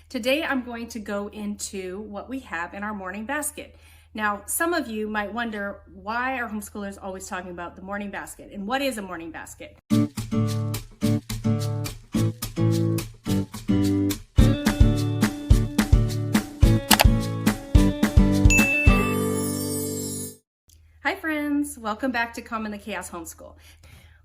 Today I'm going to go into what we have in our morning basket. Now, some of you might wonder, why are homeschoolers always talking about the morning basket? And what is a morning basket? Hi friends, welcome back to Calm in the Chaos Homeschool.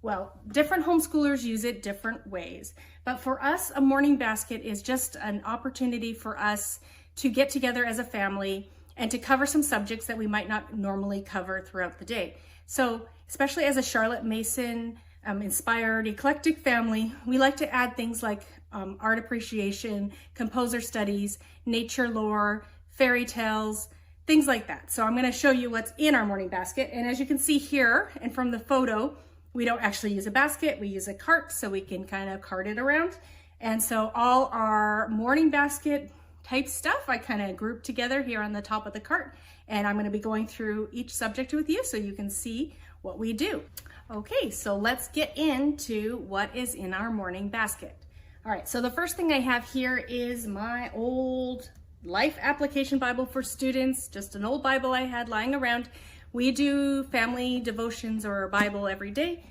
Well, different homeschoolers use it different ways, but for us, a morning basket is just an opportunity for us to get together as a family and to cover some subjects that we might not normally cover throughout the day. So, especially as a Charlotte Mason inspired eclectic family, we like to add things like art appreciation, composer studies, nature lore, fairy tales, things like that. So I'm going to show you what's in our morning basket. And as you can see here and from the photo, we don't actually use a basket, we use a cart so we can kind of cart it around. And so all our morning basket type stuff I kind of grouped together here on the top of the cart. And I'm going to be going through each subject with you so you can see what we do. Okay, so let's get into what is in our morning basket. All right, so the first thing I have here is my old Life Application Bible for Students, just an old Bible I had lying around. We do family devotions or a Bible every day,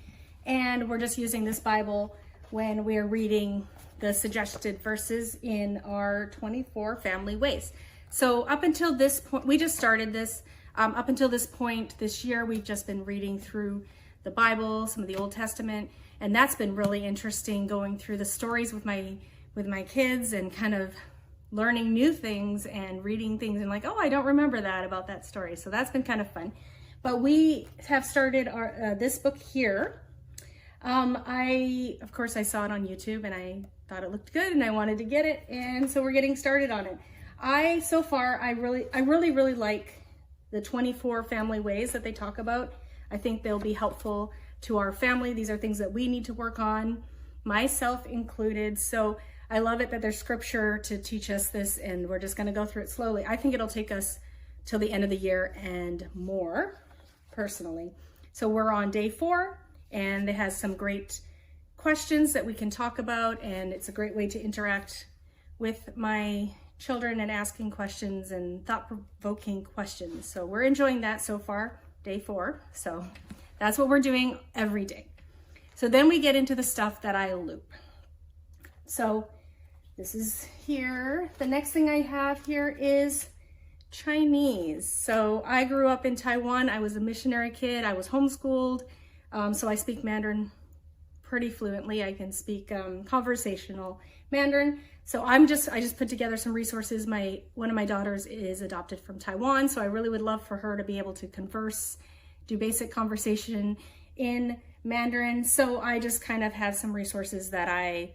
and we're just using this Bible when we're reading the suggested verses in our 24 family ways. So up until this point, we just started this. Up until this point this year, we've just been reading through the Bible, some of the Old Testament, and that's been really interesting, going through the stories with my kids and kind of learning new things and reading things and like, oh, I don't remember that about that story. So that's been kind of fun. But we have started our this book here. Of course, I saw it on YouTube and I thought it looked good and I wanted to get it. And so we're getting started on it. I really like the 24 family ways that they talk about. I think they'll be helpful to our family. These are things that we need to work on, myself included. So I love it that there's scripture to teach us this, and we're just going to go through it slowly. I think it'll take us till the end of the year and more, personally. So we're on day 4, and it has some great questions that we can talk about, and it's a great way to interact with my children and asking questions and thought-provoking questions. So we're enjoying that so far, day 4. So that's what we're doing every day. So then we get into the stuff that I loop. So this is here. The next thing I have here is Chinese. So I grew up in Taiwan. I was a missionary kid. I was homeschooled. So I speak Mandarin pretty fluently. I can speak conversational Mandarin. So I just put together some resources. One of my daughters is adopted from Taiwan. So I really would love for her to be able to converse, do basic conversation in Mandarin. So I just kind of have some resources that I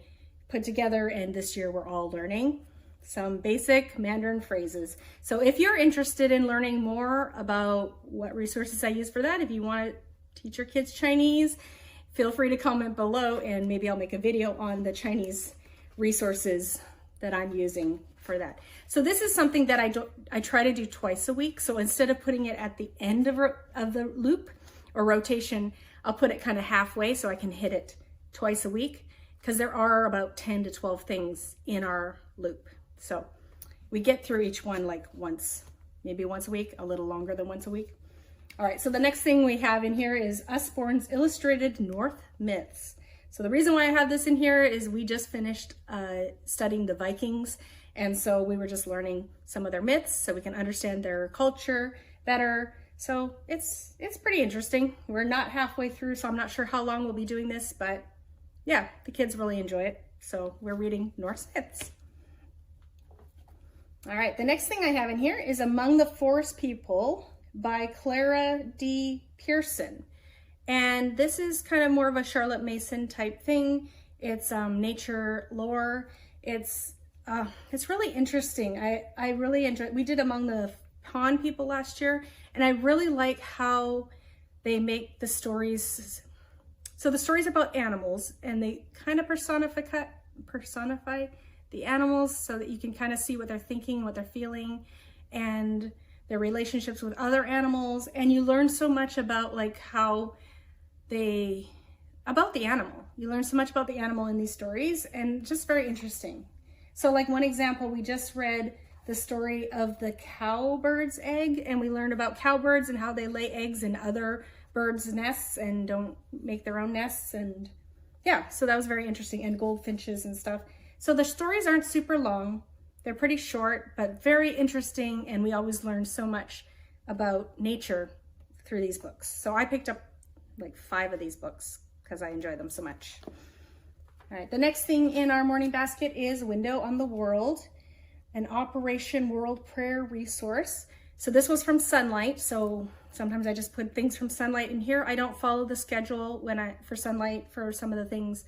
put together, and this year we're all learning some basic Mandarin phrases. So if you're interested in learning more about what resources I use for that, if you want to teach your kids Chinese, feel free to comment below and maybe I'll make a video on the Chinese resources that I'm using for that. So this is something that I try to do twice a week. So instead of putting it at the end of the loop or rotation, I'll put it kind of halfway so I can hit it twice a week, because there are about 10 to 12 things in our loop. So we get through each one like maybe once a week, a little longer than once a week. All right, so the next thing we have in here is Usborne's Illustrated North Myths. So the reason why I have this in here is we just finished studying the Vikings, and so we were just learning some of their myths so we can understand their culture better. So it's pretty interesting. We're not halfway through, so I'm not sure how long we'll be doing this, but yeah, the kids really enjoy it. So we're reading Norse myths. All right, the next thing I have in here is Among the Forest People by Clara D. Pearson. And this is kind of more of a Charlotte Mason type thing. It's nature lore. It's really interesting. I really enjoy it. We did Among the Pond People last year, and I really like how they make the stories. So the story's about animals, and they kind of personify the animals so that you can kind of see what they're thinking, what they're feeling, and their relationships with other animals. And you learn so much about like about the animal. You learn so much about the animal in these stories, and just very interesting. So like one example, we just read the story of the cowbird's egg, and we learned about cowbirds and how they lay eggs in other birds' nests and don't make their own nests. And yeah, so that was very interesting, and goldfinches and stuff. So the stories aren't super long. They're pretty short, but very interesting, and we always learn so much about nature through these books. So I picked up like 5 of these books because I enjoy them so much. All right, the next thing in our morning basket is Window on the World, an Operation World Prayer resource. So this was from Sunlight. So sometimes I just put things from Sunlight in here. I don't follow the schedule for Sunlight for some of the things.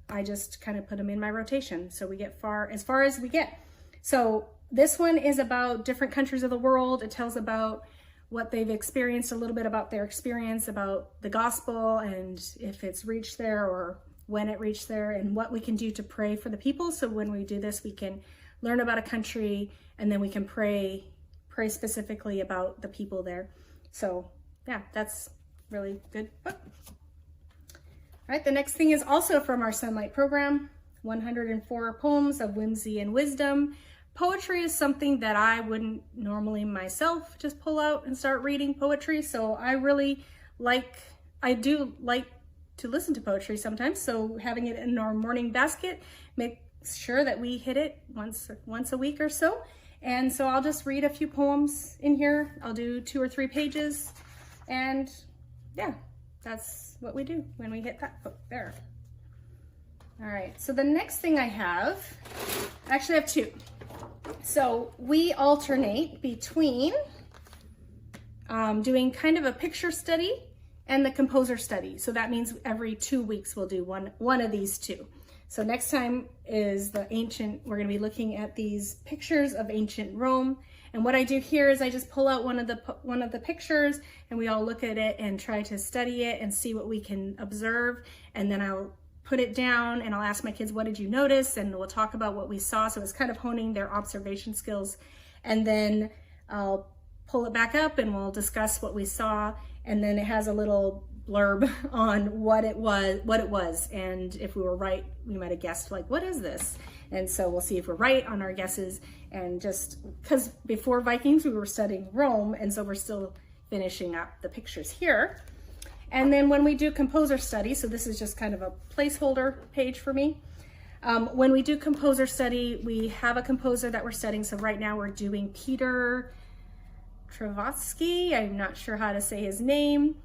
I just kind of put them in my rotation. So we get as far as we get. So this one is about different countries of the world. It tells about what they've experienced, a little bit about their experience, about the gospel, and if it's reached there or when it reached there, and what we can do to pray for the people. So when we do this, we can learn about a country, and then we can pray specifically about the people there. So yeah, that's really good book. All right, the next thing is also from our Sunlight program, 104 Poems of Whimsy and Wisdom. Poetry is something that I wouldn't normally myself just pull out and start reading poetry. So I do like to listen to poetry sometimes. So having it in our morning basket makes sure that we hit it once a week or so. And so I'll just read a few poems in here. I'll do 2 or 3 pages. And yeah, that's what we do when we hit that book there. All right, so the next thing I have, actually I have 2. So we alternate between doing kind of a picture study and the composer study. So that means every 2 weeks we'll do one of these 2. So next time is we're gonna be looking at these pictures of ancient Rome. And what I do here is I just pull out one of the pictures, and we all look at it and try to study it and see what we can observe. And then I'll put it down and I'll ask my kids, what did you notice? And we'll talk about what we saw. So it's kind of honing their observation skills. And then I'll pull it back up and we'll discuss what we saw. And then it has a little blurb on what it was. And if we were right, we might have guessed, like, what is this? And so we'll see if we're right on our guesses. And just because before Vikings, we were studying Rome. And so we're still finishing up the pictures here. And then when we do composer study, so this is just kind of a placeholder page for me. When we do composer study, we have a composer that we're studying. So right now we're doing Peter Travatsky. I'm not sure how to say his name.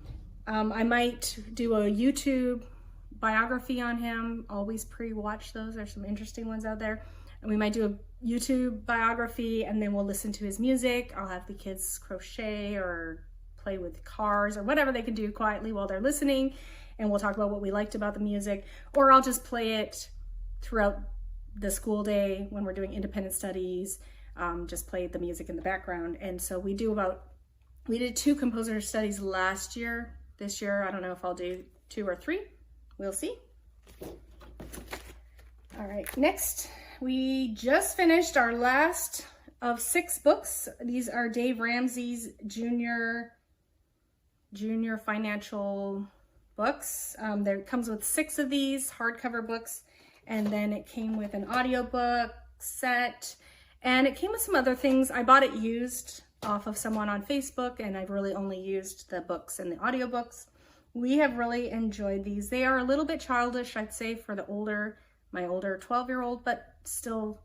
I might do a YouTube biography on him. Always pre-watch those. There's some interesting ones out there. And we might do a YouTube biography, and then we'll listen to his music. I'll have the kids crochet or play with cars or whatever they can do quietly while they're listening, and we'll talk about what we liked about the music. Or I'll just play it throughout the school day when we're doing independent studies, just play the music in the background. And so we did 2 composer studies last year. This year, I don't know if I'll do 2 or 3. We'll see. All right, next, we just finished our last of 6 books. These are Dave Ramsey's junior financial books. There comes with 6 of these hardcover books, and then it came with an audiobook set, and it came with some other things. I bought it used off of someone on Facebook, and I've really only used the books and the audiobooks. We have really enjoyed these. They are a little bit childish, I'd say, for my older 12-year-old, but still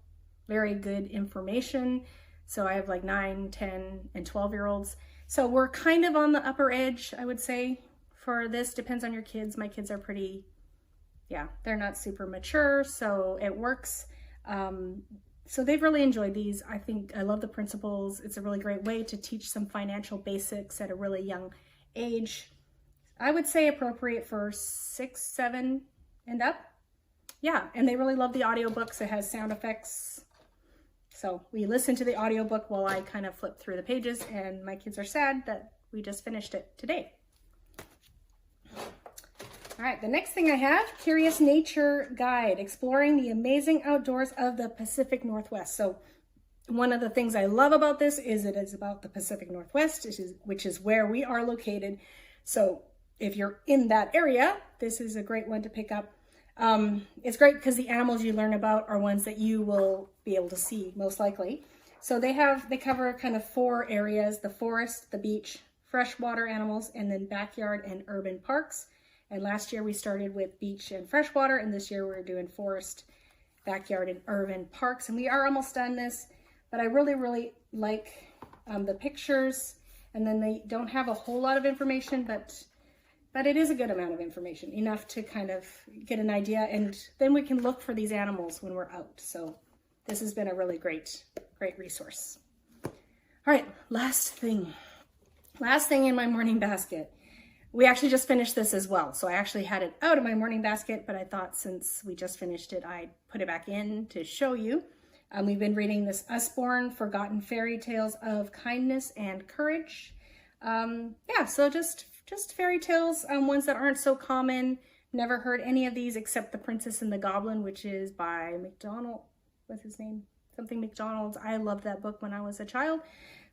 very good information. So I have like 9, 10, and 12-year-olds. So we're kind of on the upper edge, I would say, for this. Depends on your kids. My kids are they're not super mature, so it works. So they've really enjoyed these. I love the principles. It's a really great way to teach some financial basics at a really young age. I would say appropriate for 6, 7, and up. Yeah, and they really love the audiobooks. It has sound effects. So we listen to the audiobook while I kind of flip through the pages, and my kids are sad that we just finished it today. All right, the next thing I have, Curious Nature Guide, Exploring the Amazing Outdoors of the Pacific Northwest. So one of the things I love about this is it is about the Pacific Northwest, which is where we are located. So if you're in that area, this is a great one to pick up. It's great because the animals you learn about are ones that you will be able to see most likely. So they cover kind of 4 areas: the forest, the beach, freshwater animals, and then backyard and urban parks. And last year we started with beach and freshwater, and this year we're doing forest, backyard, and urban parks. And we are almost done this, but I really, really like the pictures. And then they don't have a whole lot of information, but it is a good amount of information, enough to kind of get an idea. And then we can look for these animals when we're out. So this has been a really great resource. All right, last thing in my morning basket. We actually just finished this as well. So I actually had it out of my morning basket, but I thought since we just finished it, I'd put it back in to show you. We've been reading this Usborne Forgotten Fairy Tales of Kindness and Courage. So just fairy tales, ones that aren't so common. Never heard any of these except The Princess and the Goblin, which is by MacDonald. What's his name? Something McDonald's. I loved that book when I was a child.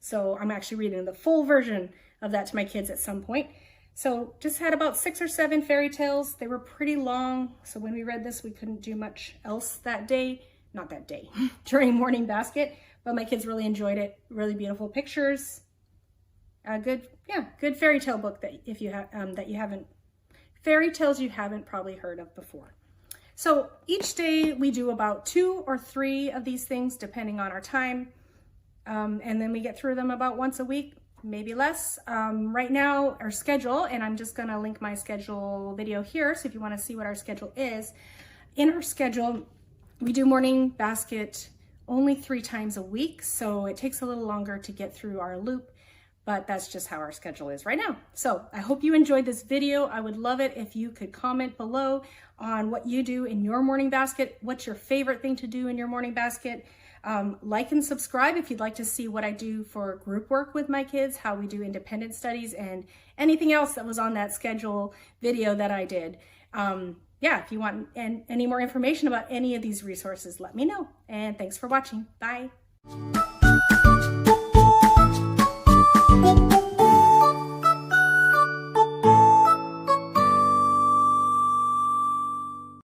So I'm actually reading the full version of that to my kids at some point. So just had about 6 or 7 fairy tales. They were pretty long. So when we read this, we couldn't do much else that day. Not that day, during morning basket, but my kids really enjoyed it. Really beautiful pictures. Good fairy tale book that if you have fairy tales you haven't probably heard of before. So each day we do about 2 or 3 of these things depending on our time. And then we get through them about once a week, maybe less. Right now our schedule, and I'm just gonna link my schedule video here. So if you wanna see what our schedule is, in our schedule, we do morning basket only 3 times a week. So it takes a little longer to get through our loop, but that's just how our schedule is right now. So I hope you enjoyed this video. I would love it if you could comment below on what you do in your morning basket. What's your favorite thing to do in your morning basket? Like and subscribe if you'd like to see what I do for group work with my kids, how we do independent studies, and anything else that was on that schedule video that I did. If you want any more information about any of these resources, let me know. And thanks for watching. Bye.